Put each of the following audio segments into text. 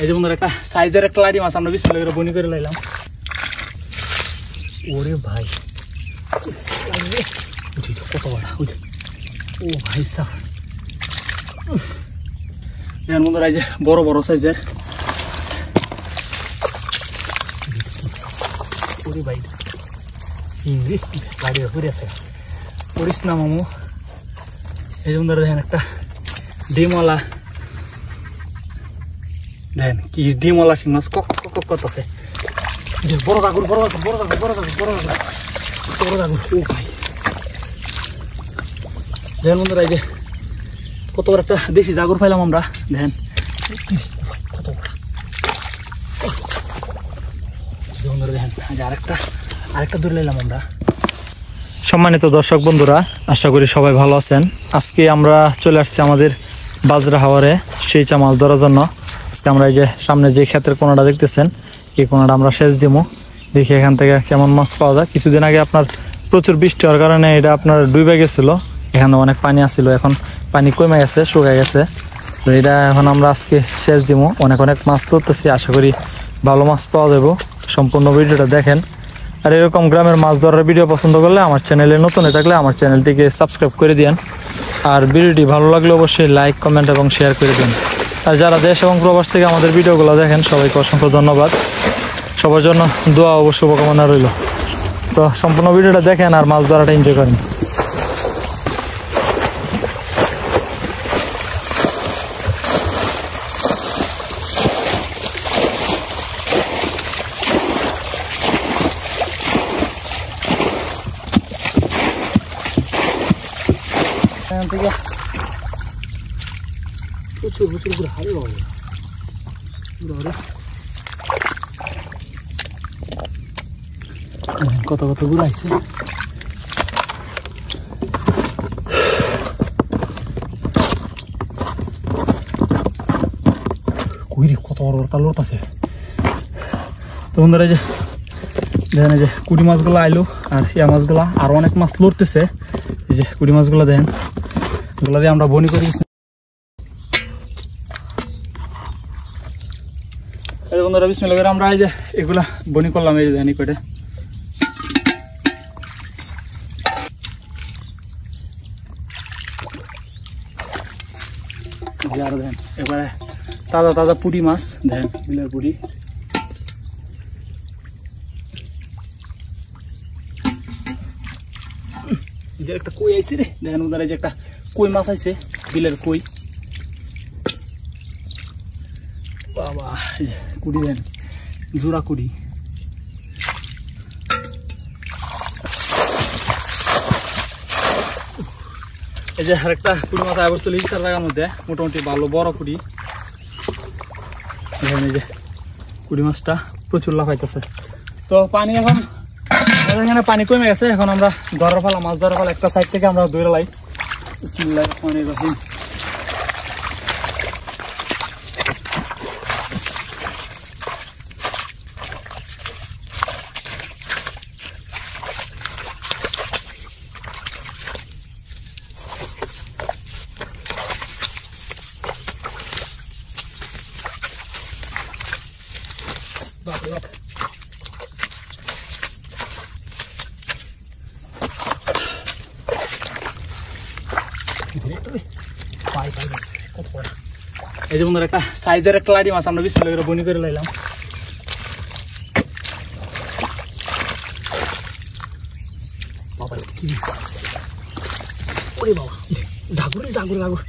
এই যে বন্ধুরা একটা সাইজের একটা লাড়ি মাছ আমরা বিসমিল্লাহ করে বনি করে লাইলাম। ওরে ভাই কত বড়, ও ভাই সাহ। দেখেন বন্ধুরা এই যে বড় বড় সাইজের। ওরে ভাই লাড়ি ঘুরে আছে, করিস না মামু। এই যে বন্ধুরা দেখেন একটা ডিমওয়ালা, দেখেন কি ডিমওয়ালা শিং মাছ কক কক করতেছে। বড় কাকুর বড় কাকুর বড় কাকুর বড় কাকুর বড় কাকুর বড় কাকুর। ও ভাই দেখেন বন্ধুরা এই যে কত বড় একটা দেশি জাগর পাইলাম আমরা। দেখেন কত বড় বন্ধুরা, দেখেন আরেকটা ধরে নিলাম আমরা। সম্মানিত দর্শক বন্ধুরা, আশা করি সবাই ভালো আছেন। আজকে আমরা চলে আসছি আমাদের বাজরা হাওয়ারে সেই চা মাছ ধরার জন্য। আজকে আমরা এই যে সামনে যে ক্ষেতের কোনাটা দেখতেছেন, এই কোনাটা আমরা সেচ দিব, দেখি এখান থেকে কেমন মাছ পাওয়া যায়। কিছুদিন আগে আপনার প্রচুর বৃষ্টি হওয়ার কারণে এটা আপনার ডুবে গেছিল, এখানে অনেক পানি আসছিল, এখন পানি কমে গেছে, শুকায় গেছে। তো এটা এখন আমরা আজকে সেচ দিব, অনেক মাছ ধরতেছি, আশা করি ভালো মাছ পাওয়া যাবে। সম্পূর্ণ ভিডিওটা দেখেন। আর এরকম গ্রামের মাছ ধরার ভিডিও পছন্দ করলে আমার চ্যানেলে নতুন হয়ে থাকলে আমার চ্যানেলটিকে সাবস্ক্রাইব করে দিন। আর ভিডিওটি ভালো লাগলে অবশ্যই লাইক, কমেন্ট এবং শেয়ার করে দিন। আর যারা দেশ এবং প্রবাস থেকে আমাদের ভিডিওগুলো দেখেন সবাইকে অসংখ্য ধন্যবাদ। সবার জন্য দোয়া ও শুভকামনা রইল। তো সম্পূর্ণ ভিডিওটা দেখেন আর মাছ ধরাটা এনজয় করেন। প্রচুর হারে কত গুড় আছে। কত বড় তার লোট আছে। তো বন্ধুরা যে দেখেন এই যে কুড়ি মাছগুলো আইলো, আর ইয়া মাছগুলা আরো অনেক মাছ লড়তেছে। এই যে কুড়ি মাছগুলো দেখেন, এগুলো দিয়ে আমরা বনি করি। বন্ধুরা বিসমিল্লাহ করে আমরা এই যে এগুলা বনি করলাম। এই যে দেখেন পেটে আরো দেখেন এবারে তাজা পুঁটি মাছ, দেখেন বিলের পুঁটি। একটা কই আইছে রে, দেখেন বন্ধুরা এই যে একটা কই মাছ আইছে, বিলের কই। বাবা কুড়ি দেন জোড়া কুড়ি। এই যে আরেকটা কুড়ি মাছ আবার চলে ইচ্ছার জায়গার মধ্যে, মোটামুটি ভালো বড় কুড়ি। দেখেন এই যে কুড়ি মাছটা প্রচুর লাফাইতেছে। তো পানি এখন এখানে পানি কমে গেছে, এখন আমরা ধরার পালা, মাছ ধরার পালা। একটা সাইড থেকে আমরা ধরে লাই। বিসমিল্লাহির রহমানির রহিম। এই যে বন্ধুরা একটা সাইজের একটা লাড়ি মাছ আমরা বিসমিল্লাহ করে বনি করে লাইলাম। ওরে বাবা জাগুর জাগুর জাগুর।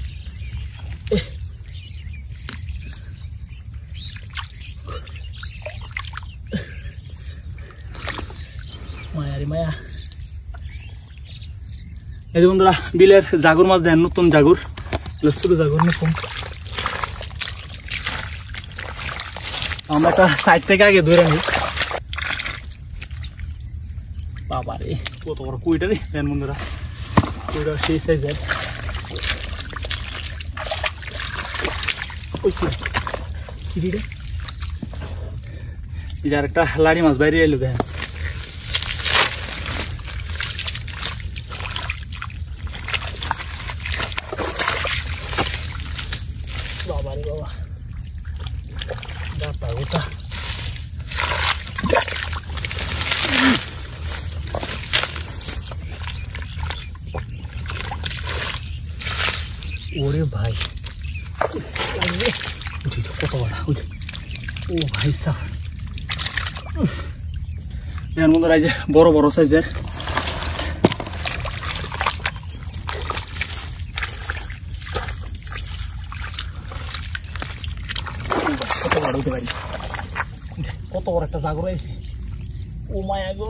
মায়া রে মায়া। এই যে বন্ধুরা বিলের জাগুর মাছ দেন, নতুন জাগুর, ছোট জাগুর নতুন। আমরা একটা সাইড থেকে আগে ধরে নিই। বাবা রে কত বড় কুইটা রে, দেন বন্ধুরা কুইটা সেই সাইজের। এই যে আরেকটা লাড়ি মাছ বাইরে এলো, দেখেন বাবা রে বাবা গাটা ওটা ওরে ভাই কত বড় ও ভাই সাহ এর মধ্যে এই যে বড় বড় সাইজের কত বড় হতে পারি কত বড় একটা জাগর আছে ও মায়া গো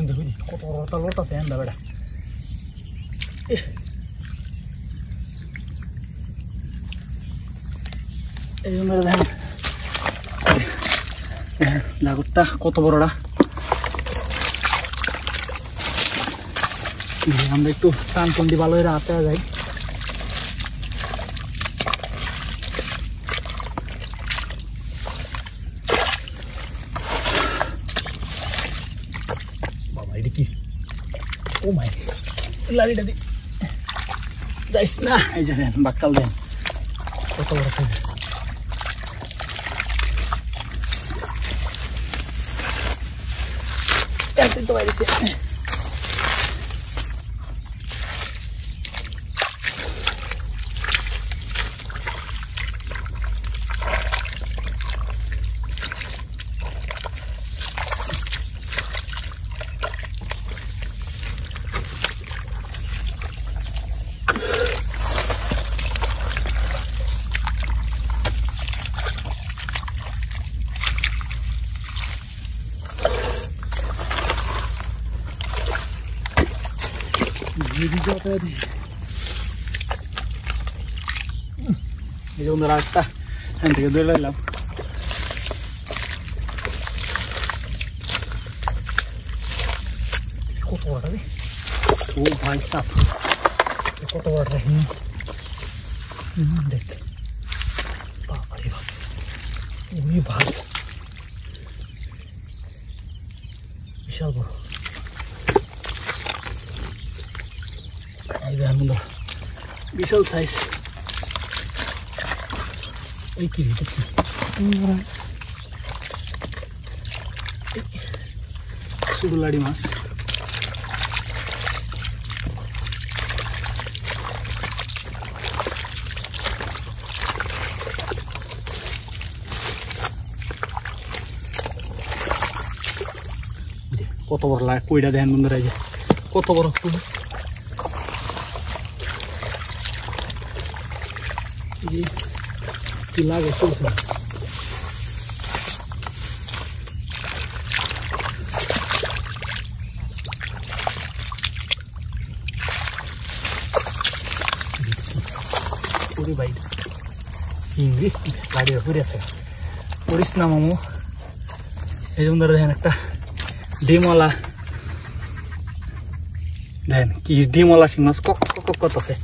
দেখুন কত বড় একটা লোট আছে এন্দা বেটা এই মেরে দেখেন জাগরটা কত বড়টা আমরা একটু টান টান দিয়ে ভালো করে হাতে যাই বাবা এটা কি ও মাই লাড়িটা দি যাইস না এই যে দেন বাক্কাল দেন কত বড় সাইজ একদিন তো বাইরেছে এই যে বন্ধুরা একটা এখান থেকে ধরে লাইলাম কত বড় রে ও ভাই সাপ কত বড় রে দেখ বাবা রে বাবা ওই ভাই বিশাল বড় এই যে বন্ধুরা বিশাল সাইজ এই কি রে সুরলাড়ি মাছ কত বড় লাগে কইটা দেখেন বন্ধুরা এই যে কত বড় ফুল কি লাগে চলছে পুরি বাইট ইংরি গাড়ি ঘুরে আছে পড়িস না মামু এই জন্য দেখেন একটা ডিমওয়ালা দেখেন কি ডিমওয়ালা শিং মাছ কক কক করতেছে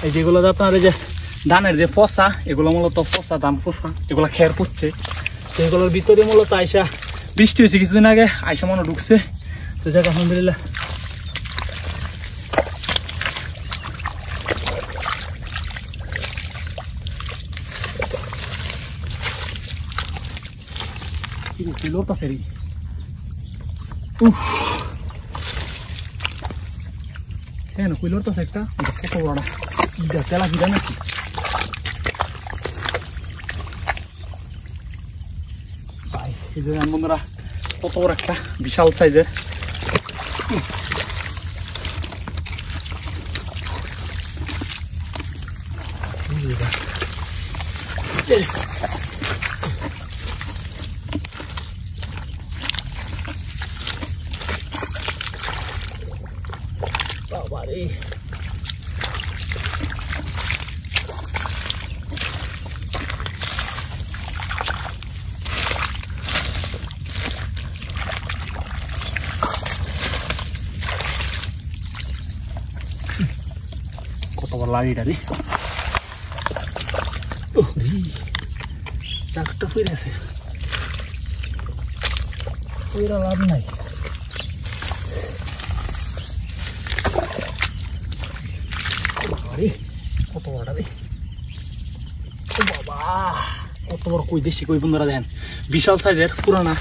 এই যেগুলো আপনার এই যে ধানের যে ফসা এগুলো মূলত ফসা ধান ফসা এগুলো খের পড়ছে সেগুলোর ভিতরে মূলত আইসা বৃষ্টি হয়েছে কিছুদিন আগে আইসা মনে ঢুকছে তো যাক আলহামদুলিল্লাহ লোটা ফেরি হ্যাঁ না কুইলোর তো একটা কত বড় তেলা ভিড়া নাকি ভাই এই যে বন্ধুরা কত বড় একটা বিশাল সাইজের বাবারে কত বড় লাড়িটা রে চাকটা ফিরে আছে, ওইরা লাভ নাই। কত বড়টা রে বাবা, কত বড় কই, দেশি কই বন্ধুরা দেখেন, বিশাল সাইজের, পুরানা।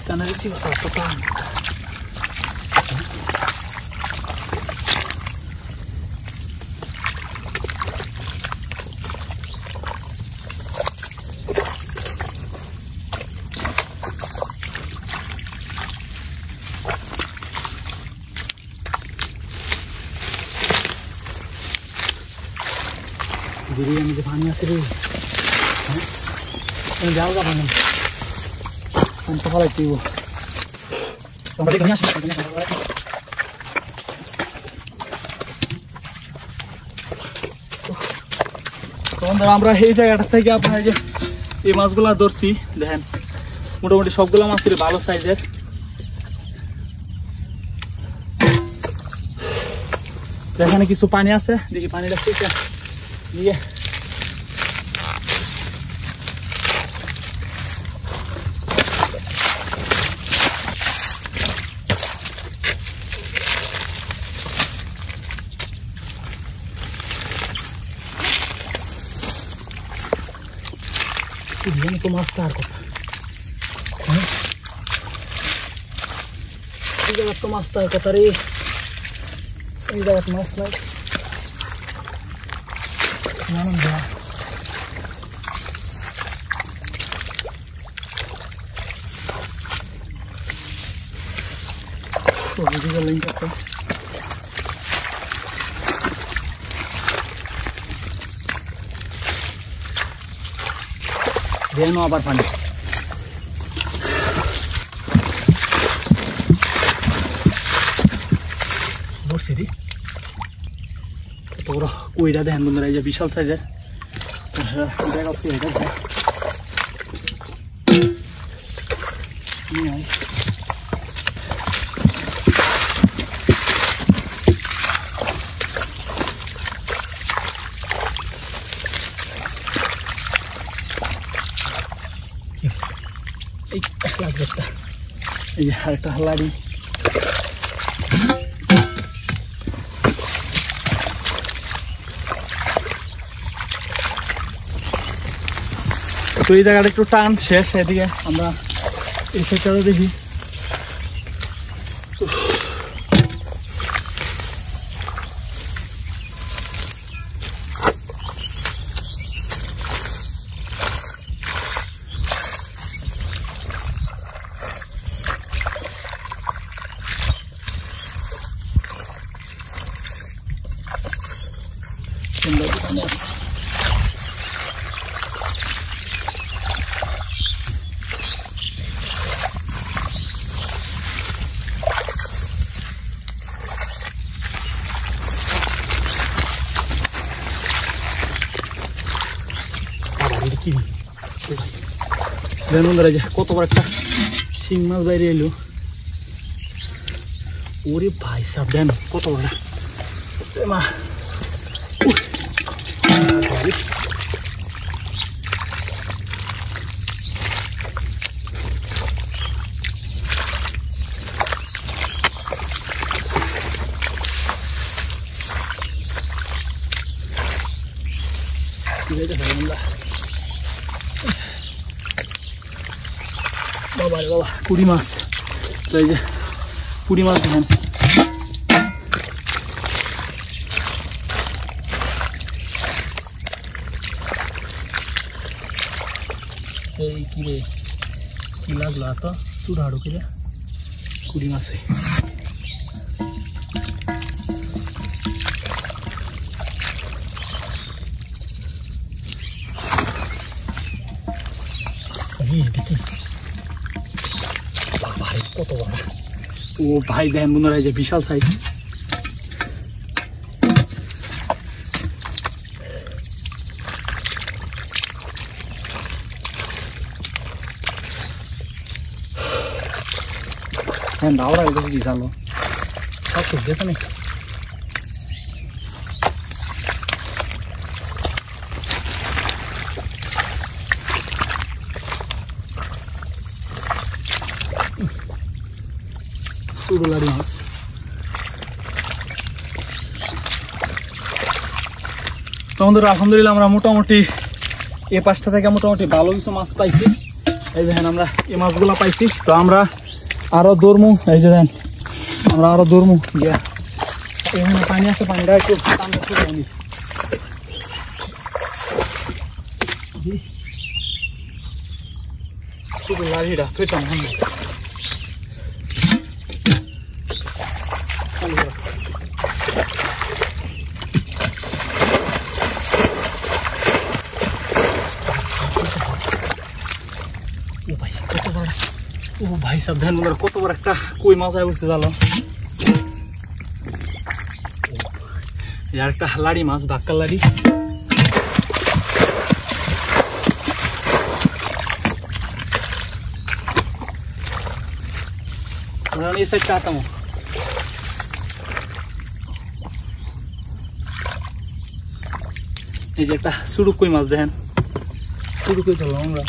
Karena itu juga salah petang. Jadi yang di depannya sih, yang jauh apa nih? Mantap kali itu. Kembali ke nyas. বন্ধুরা আমরা এই জায়গাটা থেকে আপনার এই মাছগুলো ধরছি, দেখেন মোটামুটি সবগুলো মাছ ভালো সাইজের। এখানে কিছু পানি আছে, দেখি পানিটা ঠিক দিয়ে ini tuh mas tar kok. Ini jalan tuh mas tar kok tadi. Ini jalan mas lagi. Mana dia? Tuh juga lengkap sih. Dia no abar pani. Borsiri. Kota boro koira দেখেন বন্ধুরা, এই যে বিশাল সাইজের। দেখা হচ্ছে এটা। নিয়ে এই একটা হালারি, তো এই জায়গাটা একটু টান শেষ, এদিকে আমরা এই সাইডটা দেখি। কত বড় একটা শিং মাছ বাইরে এলো, ওরে ভাই সাহেব দেন কত বড় মা। বাবা রে বাবা, পুরি মাছ, এই যে পুরি মাছ দেখেন। এই কি রে, কি লাগলো তো চুড়াড়ো করে পুরি মাছে। কত বড়, ও ভাই দেখেন বন্ধুরা, এই যে বিশাল সাইজ। হ্যাঁ দাওরা গেছে কি জানো সব ঠিক গেছে না শুরু লাড়ি মাছ বন্ধুরা আলহামদুলিল্লাহ আমরা মোটামুটি এই পাশটা থেকে মোটামুটি ভালো কিছু মাছ পাইছি এই দেখেন আমরা এই মাছগুলা পাইছি তো আমরা আরো দৌড়মু এই যে দেখেন আমরা আরো দৌড়মু গিয়া এখানে পানি আছে পানিটা একটু ঠান্ডা করে নি শুধু লাড়িটা তুইতাম আমরা ও ভাই সাবধান বন্ধুরা কত বড় একটা কই মাছ আয় বলছে জানো আর একটা লাড়ি মাছ ধাক্কার লাড়ি এই সাইডটা আতামো এই যে একটা সুড়ুক কই মাছ দেখেন সুড়ুক কই ধরলাম আমরা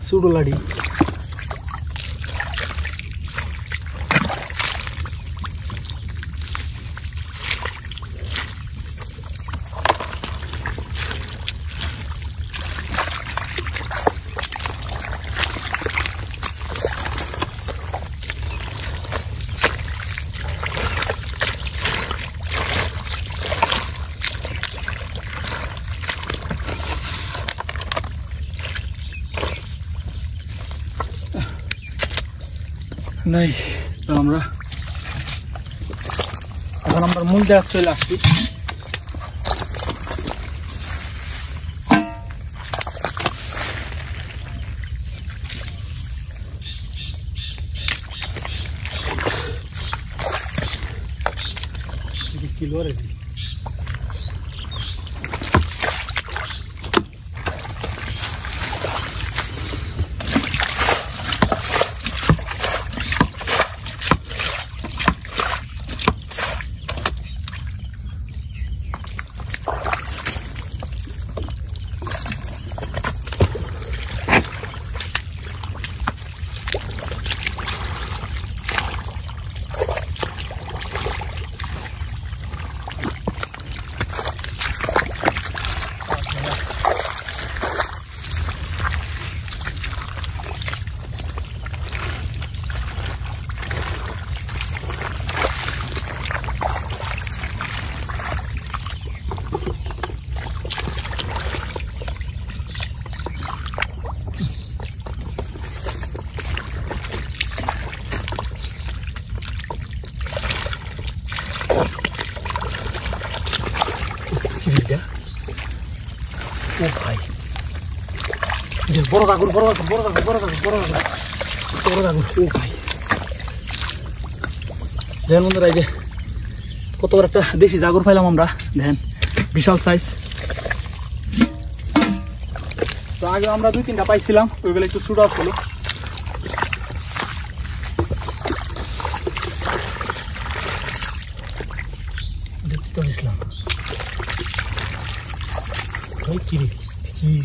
सुडो लाड़ी नहीं तो আমরা এখন আমরা মূল জায়গা চলে আসছি কিলো রে ओ भाई ये बड़ा दागुर ओ भाई দেখেন বন্ধুরা এই যে কত বড় একটা দেশি জাগর পাইলাম আমরা দেখেন বিশাল সাইজ তো আগে আমরা দুই তিনটা পাইছিলাম ওইগুলো একটু ছোট ছিল দেখতে পাইছিলাম ওই কি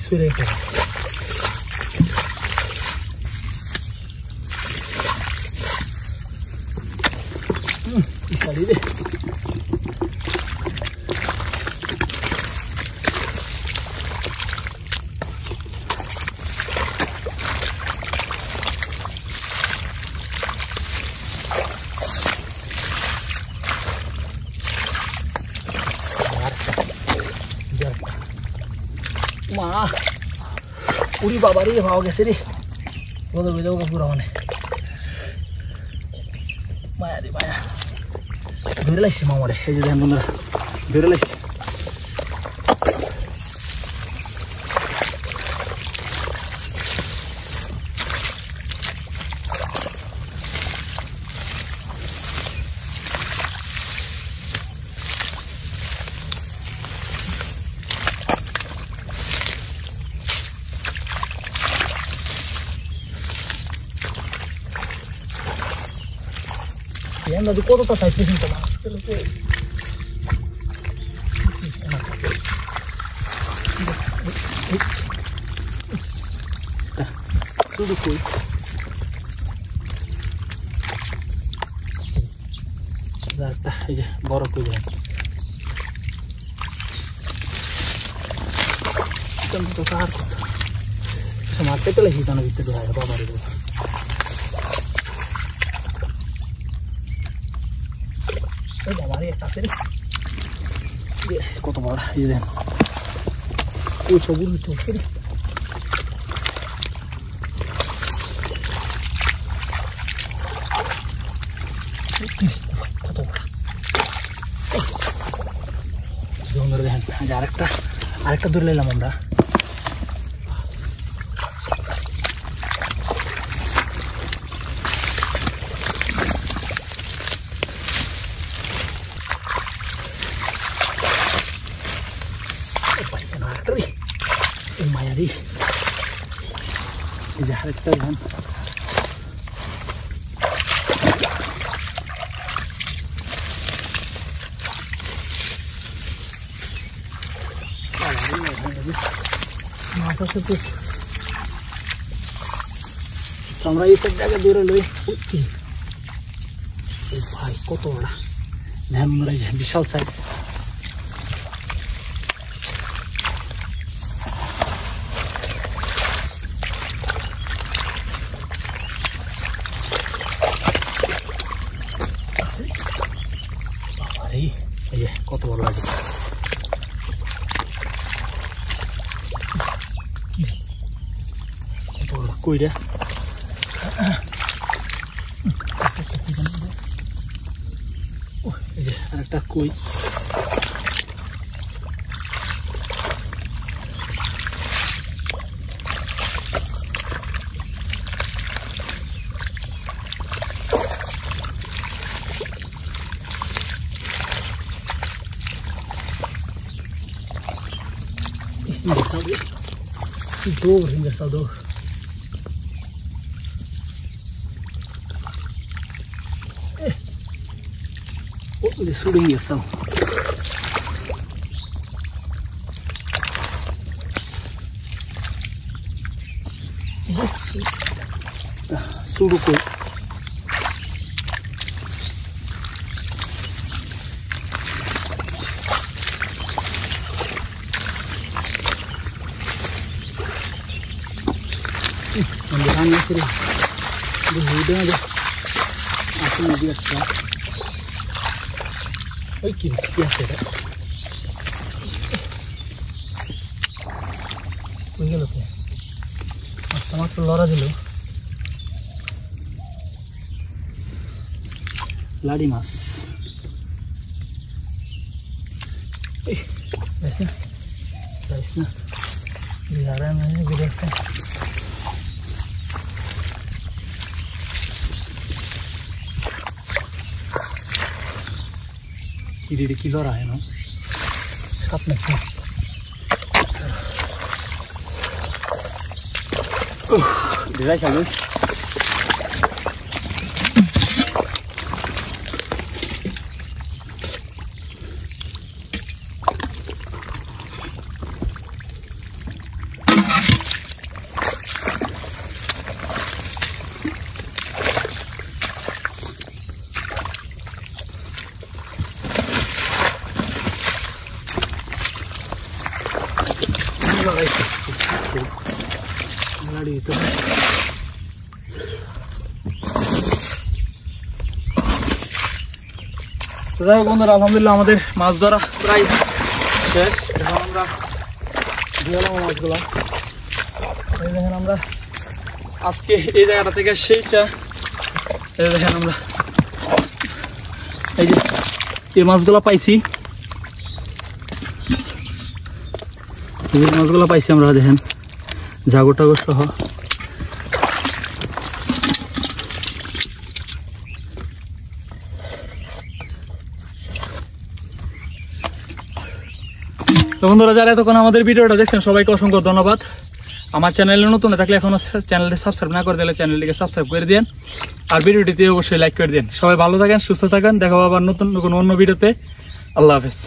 সরে গেছে y salí de মা উড়ি বাবা রে ভাও গেছে রে বদল বেজাও পুরো মানে মায়া রে মায়া ধরে লাগছে মামারে এই যে দেখেন বন্ধুরা ধরে লাগছে দেখেন দাদু কতটা চাইছে কিন্তু মাছ শুধু কই এই যে বড় কই যায় তো তার কথা মারতে পেলে হিতানো ভিতরে ঢোকায় বাবারে বাবারে একটা আছে কত বড় এই দেন ওই সবুজ হচ্ছে কত বড় দেখেন আরেকটা দূরে নিলাম আমরা মায়ারি এই যে আরেকটা ধান আমরা এই সব জায়গায় দূরে লই ভাই কত বড় ধান বিশাল সাইজ এই যে কত বড় লাগে কত বড় কইরা এই যে একটা কই engraçado. Olha só bem essa. Suruco. Ambil sini, udah aja, aku mau lihat ya. Oke, biasa deh. Ini loh ya, sama telur aja loh. Ladi mas. Guysnya, biaran aja biasa. Ini kilo raya no, sap nasi. Dia cakap. Itu যাই বন্ধুরা আলহামদুলিল্লাহ আমাদের মাছ ধরা প্রায় শেষ। এখন আমরা ধুলাম মাছগুলো। এই দেখেন আমরা আজকে এই জায়গাটা থেকে সেইটা এই দেখেন আমরা এই যে এই মাছগুলো পাইছি, এই মাছগুলো পাইছি আমরা দেখেন জাগর টাগর সহ। তো বন্ধুরা যারা এতক্ষণ আমাদের ভিডিওটা দেখছেন সবাইকে অসংখ্য ধন্যবাদ। আমার চ্যানেলে নতুন থাকলে এখনো চ্যানেলটি সাবস্ক্রাইব না করে দিলে চ্যানেলটিকে সাবস্ক্রাইব করে দিন, আর ভিডিওটিতে অবশ্যই লাইক করে দিন। সবাই ভালো থাকেন, সুস্থ থাকেন, দেখা হবে আবার নতুন অন্য ভিডিওতে। আল্লাহ হাফেজ।